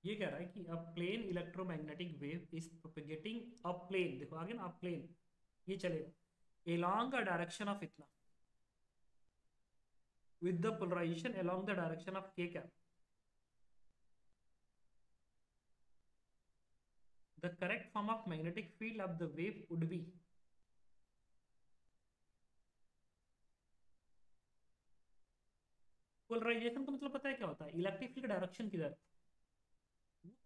ये कह रहा है कि a plane electromagnetic wave is propagating a plane, देखो आगे ना, अ प्लेन, ये चलेगा along a direction of इतना, with the polarization along the direction of k cap, the correct form of magnetic field of the wave would be, polarisation का मतलब पता है क्या होता है, इलेक्ट्रिक फील्ड का डायरेक्शन किधर,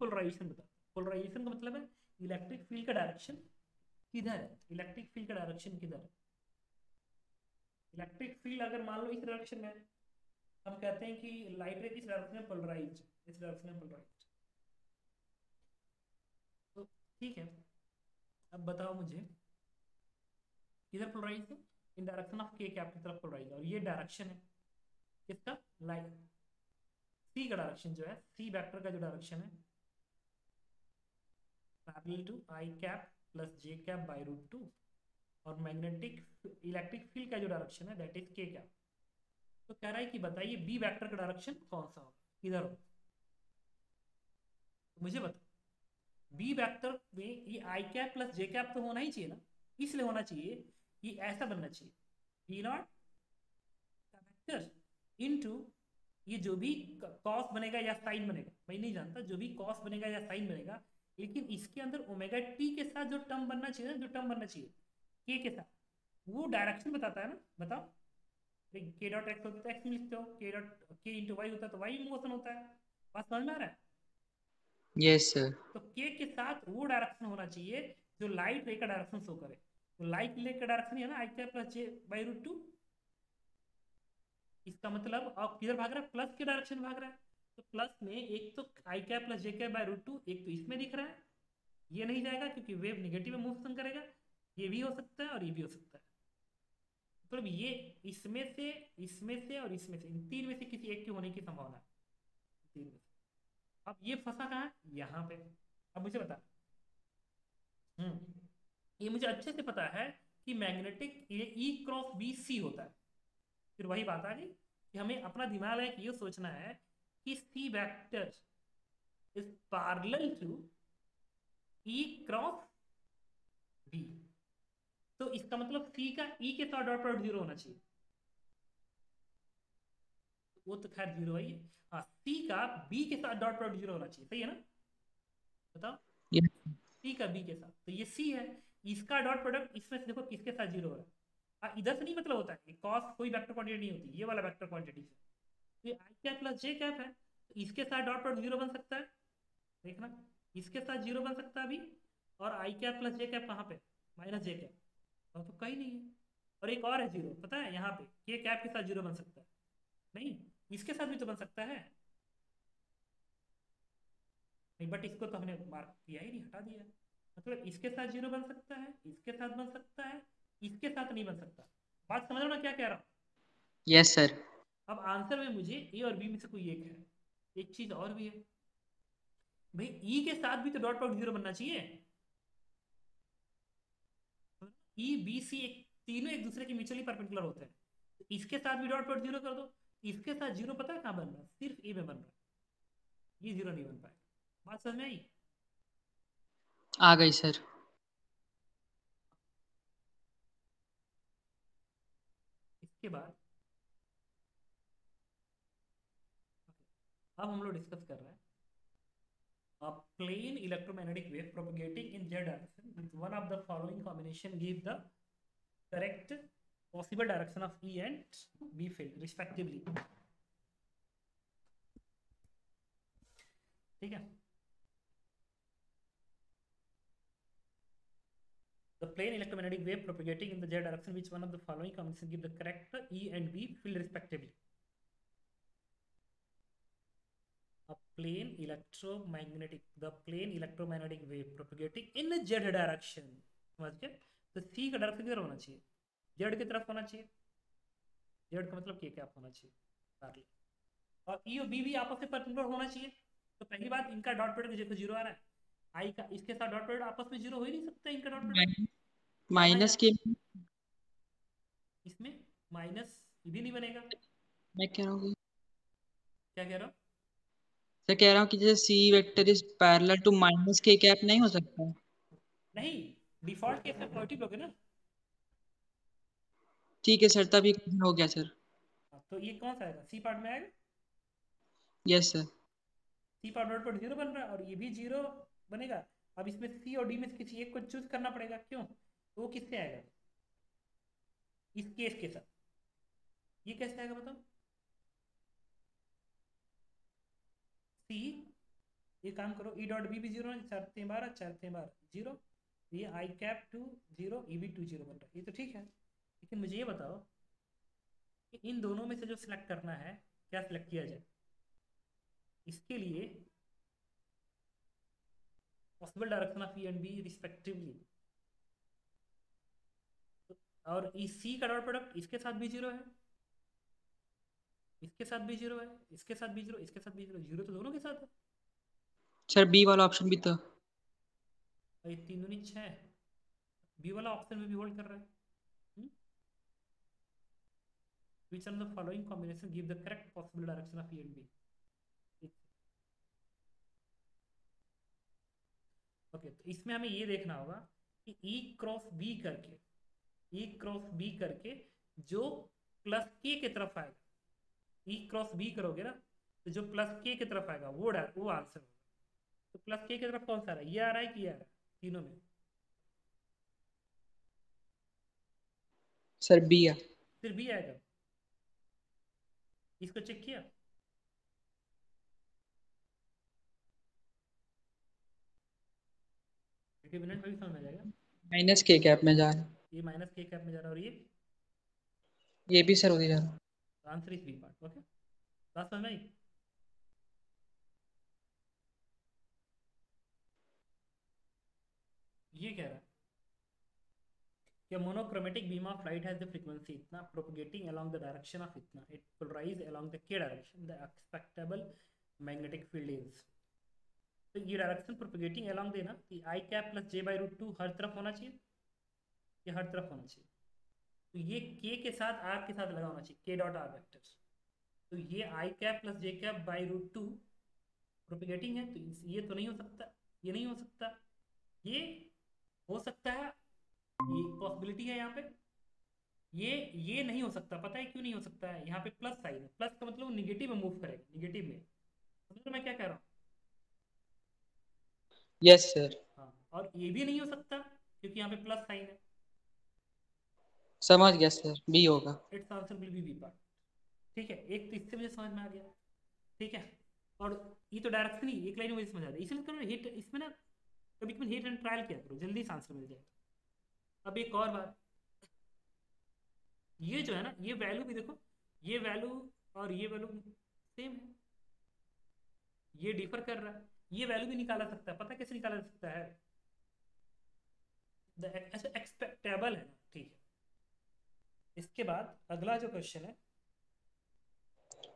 पोलराइजेशन बता, पोलराइजेशन का मतलब है इलेक्ट्रिक फील्ड का डायरेक्शन किधर है, इलेक्ट्रिक फील्ड का डायरेक्शन किधर है। इलेक्ट्रिक फील्ड अगर मान लो इस डायरेक्शन में, हम कहते हैं कि लाइट रे किस डायरेक्शन में पोलराइज, इस डायरेक्शन में पोलराइज, तो ठीक है। अब बताओ मुझे किधर पोलराइज है, इन डायरेक्शन ऑफ के कैप की तरफ पोलराइज, और ये डायरेक्शन है किसका, लाइट, सी का डायरेक्शन जो है, सी वेक्टर का जो डायरेक्शन है, parallel to i cap plus j cap by root two, और मैग्नेटिक इलेक्ट्रिक फील्ड का जो डायरेक्शन है दैट इज के कैप। तो कह रहा है कि बताइए बी वेक्टर का डायरेक्शन कौन सा होगा, किधर होगा, तो मुझे बताओ। बी वेक्टर में ये i cap plus j cap तो होना ही चाहिए ना, इसलिए होना चाहिए, ये ऐसा बनना चाहिए, बी नॉट का वेक्टर इनटू, ये जो भी कॉस बनेगा या साइन बनेगा, मैं नहीं जानता, जो भी कॉस बनेगा या साइन बनेगा, लेकिन इसके अंदर ओमेगा टी के साथ जो टर्म बनना चाहिए ना, जो टर्म बनना चाहिए के साथ, वो डायरेक्शन बताता है ना, बताओ। के डॉट एक्स होता है एक्स में लिखते हो, के डॉट के इंटू वाई होता है तो वाई मोशन होता है, बात समझ में आ रहा है। Yes sir. तो के साथ वो डायरेक्शन होना चाहिए जो लाइट रे का डायरेक्शन शो करे, तो लाइट रे का डायरेक्शन है ना i cap plus j by root two, इसका मतलब अब किधर भाग रहा है, प्लस के डायरेक्शन भाग रहा है, तो प्लस में एक तो i cap plus j cap by root two, एक तो इसमें दिख रहा है, ये नहीं जाएगा क्योंकि वेव निगेटिव में मोशन करेगा, ये भी हो सकता है और ये भी हो सकता है, मतलब ये इसमें से, इसमें से और इसमें से, इन तीन में से किसी एक के होने की संभावना है, तीन में से। अब ये फंसा कहाँ है, यहाँ पे। अब मुझे बता, ये मुझे अच्छे से पता है कि मैग्नेटिक ई क्रॉस बी सी होता है, फिर वही बात आ गई कि हमें अपना दिमाग है कि ये सोचना है कि c vector is parallel to E cross B, तो इसका मतलब सी का ई के साथ डॉट प्रोडक्ट जीरो होना चाहिए, वो तो खैर जीरो है ही। हाँ, सी का बी के साथ डॉट प्रोडक्ट जीरो होना चाहिए, सही है ना, बताओ। सी का बी के साथ, तो ये सी है, इसका डॉट प्रोडक्ट इसमें से देखो किसके साथ जीरो हो रहा है, इधर से नहीं मतलब होता है, कॉस कोई वेक्टर क्वांटिटी नहीं होती, ये वाला वेक्टर क्वांटिटी से, तो ये i cap plus j cap है, तो इसके साथ डॉट प्रोडक्ट जीरो बन सकता है, देखना, इसके साथ जीरो बन सकता है अभी, और आई कैप प्लस जे कैप कहाँ पे, माइनस जे कैप, और तो कहीं नहीं है, और एक और है जीरो पता है यहाँ पे, के कैप के साथ जीरो बन सकता है, नहीं, इसके साथ भी तो बन सकता है, नहीं बट इसको तो हमने मार्क किया ही नहीं, हटा दिया, मतलब इसके साथ जीरो बन सकता है, इसके साथ बन सकता है, इसके साथ नहीं बन सकता, बात समझ रहे हो ना क्या कह रहा हूँ। Yes sir. अब आंसर में मुझे ए और बी में से कोई एक है, एक चीज और भी है, भाई ई के साथ भी तो डॉट प्रोडक्ट जीरो बनना चाहिए, ई बी सी एक, तीनों एक दूसरे के म्यूचुअली परपेंडिकुलर होते हैं, तो इसके साथ भी डॉट प्रोडक्ट जीरो कर दो, इसके साथ जीरो पता है कहाँ बन रहा है, सिर्फ ए में बन रहा है, ये जीरो नहीं बन पाएगा, बात समझ में आई। आ गई सर। इसके बाद अब हम लोग डिस्कस कर रहे हैं a plane electromagnetic wave propagating in z direction with one of the following combination give the correct possible direction of E and B field respectively, ठीक है। The plane electromagnetic wave propagating in the z direction which one of the following combination give the correct E and B field respectively, a plane electromagnetic wave propagating in the z direction, समझ गए, तो C का direction किधर होना चाहिए, Z की तरफ होना चाहिए, Z का मतलब क्या होना चाहिए, पैरेलल, और ई और बी भी आपस में परपेंडिकुलर होना चाहिए, तो पहली बात इनका डॉट प्रोडक्ट देखो जीरो आ रहा है, आई का इसके साथ डॉट प्रोडक्ट आपस में जीरो हो ही नहीं सकता, इनका डॉट प्रोडक्ट, यहाँ माइनस यहाँ के। इसमें माइनस भी नहीं बनेगा, मैं कह रहा हूँ क्या कह रहा हो, सर कह रहा हूँ कि जैसे c vector is parallel to minus k cap नहीं हो सकता? नहीं, डिफॉल्ट केस में पॉजिटिव लोगे ना। ठीक है सर, तभी हो गया सर। हाँ, तो ये कौन सा आएगा, सी पार्ट में आएगा। Yes sir. C part dot पर जीरो बन रहा है और ये भी जीरो बनेगा। अब इसमें सी और डी में से किसी एक को चूज करना पड़ेगा, क्यों, तो वो किससे आएगा, इस केस के साथ। ये कैसे आएगा बताओ। सी, ये काम करो, ई डॉट बी भी जीरो है, 4 4 4 जीरो, ये आई कैप टू जीरो, ई भी टू जीरो बन रहा है, ये तो ठीक है। लेकिन मुझे ये बताओ कि इन दोनों में से जो सिलेक्ट करना है, क्या सिलेक्ट किया जाए। इसके लिए possible direction of E and B respectively, और इस सी का डॉट प्रोडक्ट इसके साथ भी जीरो है, इसके साथ भी जीरो है, इसके साथ भी जीरो, इसके साथ भी जीरो, जीरो तो दोनों के साथ है। सर बी वाला ऑप्शन भी तो। और ये तीन दूनी छः, बी वाला ऑप्शन में भी होल्ड कर रहा है। Which on the following combination give the correct possible direction of E and B. Okay, तो इसमें हमें ये देखना होगा कि ई क्रॉस बी करके, ई क्रॉस बी करके जो प्लस के की तरफ आएगा, ई क्रॉस बी करोगे ना, तो जो प्लस के की तरफ आएगा वो आंसर होगा। तो प्लस के की तरफ कौन सा आ रहा है, ये आ रहा है कि ये आ रहा है, तीनों में। सर बी है। फिर बी आएगा, इसको चेक किया। डिटर्मिनेंट में भी समझ में आ जाएगा। माइनस के कैप में जा रहा है। ये माइनस के कैप में जा रहा है और ये भी सर उधर जा रहा है। Answer is B part. Okay, बात समझ में आई। ये कह रहा है कि monochromatic beam of light has the frequency इतना, propagating along the direction of इतना, it polarise along the k direction, the expectable magnetic field is. तो ये डायरेक्शन प्रोपगेटिंग अलोंग देना कि i cap plus j by root two हर तरफ होना चाहिए, ये हर तरफ होना चाहिए। तो ये के साथ आर के साथ लगा होना चाहिए, के डॉट आर वेक्टर। तो ये i cap plus j cap by root two propagating है, तो ये तो नहीं हो सकता, ये नहीं हो सकता, ये हो सकता है, ये पॉसिबिलिटी है यहाँ पे। ये नहीं हो सकता, पता है क्यों नहीं हो सकता है, यहाँ पे प्लस साइन है, प्लस का मतलब निगेटिव में मूव करेगा, निगेटिव में। समझ रहे हो मैं क्या कह रहा हूँ। Yes sir. हाँ, और ये भी नहीं हो सकता क्योंकि यहाँ पे प्लस साइन है। समझ गया सर, बी होगा। Its answer will be B part. ठीक है, एक तो इससे मुझे समझ में आ गया। ठीक है, और ये तो डायरेक्शन ही एक लाइन में मुझे समझ आ रहा है, इसलिए करो हिट, इसमें ना कभी कभी हिट एंड ट्रायल किया करो, जल्दी से आंसर मिल जाए। अब एक और बात, ये जो है ना, ये वैल्यू भी देखो, ये वैल्यू और ये वैल्यू सेम है, ये डिफर कर रहा है, ये वैल्यू भी निकाला सकता है, पता कैसे निकाला सकता है, ऐसे एक्सपेक्टेबल है ना। ठीक है, इसके बाद अगला जो क्वेश्चन है,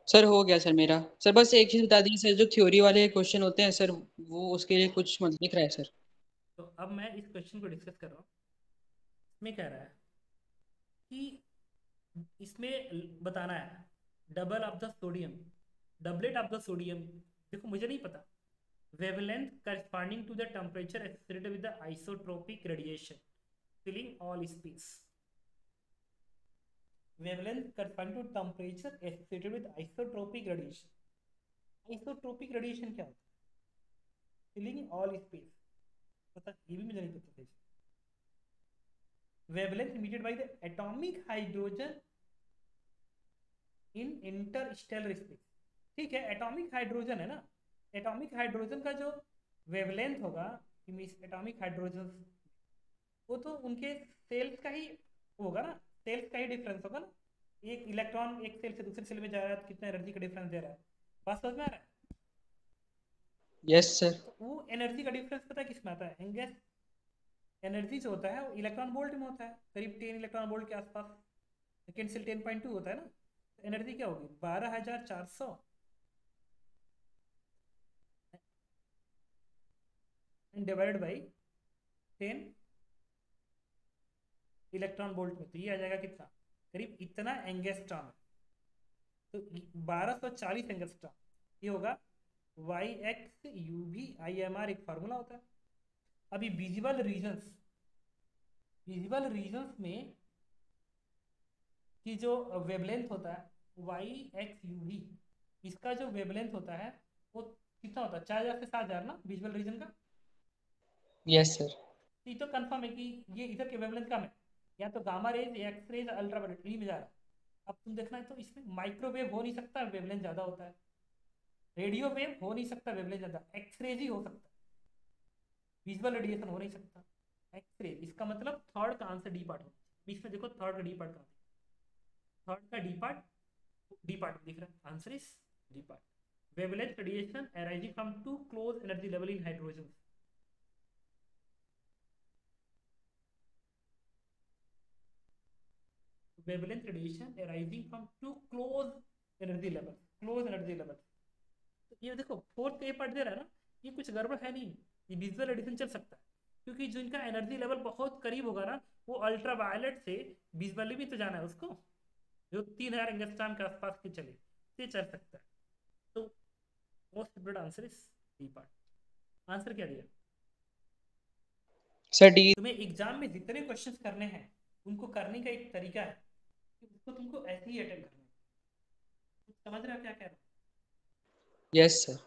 सर हो गया सर मेरा। सर बस एक चीज बता दीजिए सर, जो थ्योरी वाले क्वेश्चन होते हैं सर, वो उसके लिए कुछ मत दिख रहा है सर। तो अब मैं इस क्वेश्चन को डिस्कस कर रहा हूँ। इसमें कह रहा है कि इसमें बताना है double of the sodium, doublet of the sodium, देखो मुझे नहीं पता, wavelength corresponding to the temperature associated with the isotropic radiation filling all space. Wavelength corresponding to temperature associated with isotropic radiation. Isotropic radiation क्या होता है, filling all space, पता, ये भी मुझे नहीं पता था। Wavelength emitted by the atomic hydrogen in Interstellar space. ठीक है, एटॉमिक हाइड्रोजन है ना, एटॉमिक हाइड्रोजन का जो वेवलेंथ होगा, एटॉमिक हाइड्रोजन, वो तो उनके सेल्स का ही होगा ना, सेल्स का ही डिफरेंस होगा ना। एक इलेक्ट्रॉन एक सेल से दूसरे सेल में जा रहा है तो कितना एनर्जी का डिफरेंस दे रहा है, बात समझ में आ रहा है। Yes sir. तो वो एनर्जी का डिफरेंस पता है किस में आता है, एंगेस एनर्जी जो होता है वो इलेक्ट्रॉन वोल्ट में होता है, करीब 10 इलेक्ट्रॉन वोल्ट के आसपास, सेकेंड से 10.2 होता है ना। तो एनर्जी क्या होगी, 12,400 डिवाइडेड बाई 10 इलेक्ट्रॉन वोल्ट में, तो ये आ जाएगा कितना, करीब इतना एंगस्ट्रॉम है। तो 1240 एंगस्ट्रॉम, ये होगा वाई एक्स यू भी आई एम आर एक फार्मूला होता है। अभी विजिबल रीजन्स में कि जो वेवलेंथ होता है वाई एक्स यू भी, इसका जो वेवलेंथ होता है वो कितना होता है, 4000 से 7000 ना विजुअल रीजन का। Yes sir. तो ये तो कंफर्म है कि ये इधर के वेवलेंथ कम है, या तो gamma rays X raise ultraviolet नहीं में जा रहा। अब तुम देखना है तो इसमें माइक्रोवेव हो नहीं सकता, वेवलेंथ ज़्यादा होता है। रेडियो वेव हो नहीं सकता, वेवलेंथ ज़्यादा। एक्स रेज ही हो सकता है, विजुअल रेडिएशन हो नहीं सकता। एक्स रेज, इसका मतलब थर्ड का आंसर डी पार्ट होगा। इसमें देखो थर्ड का डी पार्ट कहाँ, थर्ड का डी पार्ट दिख रहा है। Answer is D part. Wavelength radiation arising from two close energy level in hydrogen. Wavelength radiation arising from two close energy level. तो ये देखो फोर्थ का ये पार्ट दे रहा है ना, ये कुछ गड़बड़ है नहीं, ये विजुअल रेडिएशन चल सकता है। क्योंकि जो इनका एनर्जी लेवल बहुत करीब होगा ना, वो अल्ट्रा वायलेट से विजुअली भी तो जाना है उसको, जो 3000 एंगस्ट्रॉम के आसपास के चले, ये चल सकता है। तो most important answer is D part. Answer क्या दिया सर डी। तुम्हें एग्जाम में जितने क्वेश्चंस करने हैं उनको करने का एक तरीका है कि उसको तुमको ऐसे ही अटेम्प्ट करना है। समझ रहे हो क्या कह रहा हूँ? Yes sir.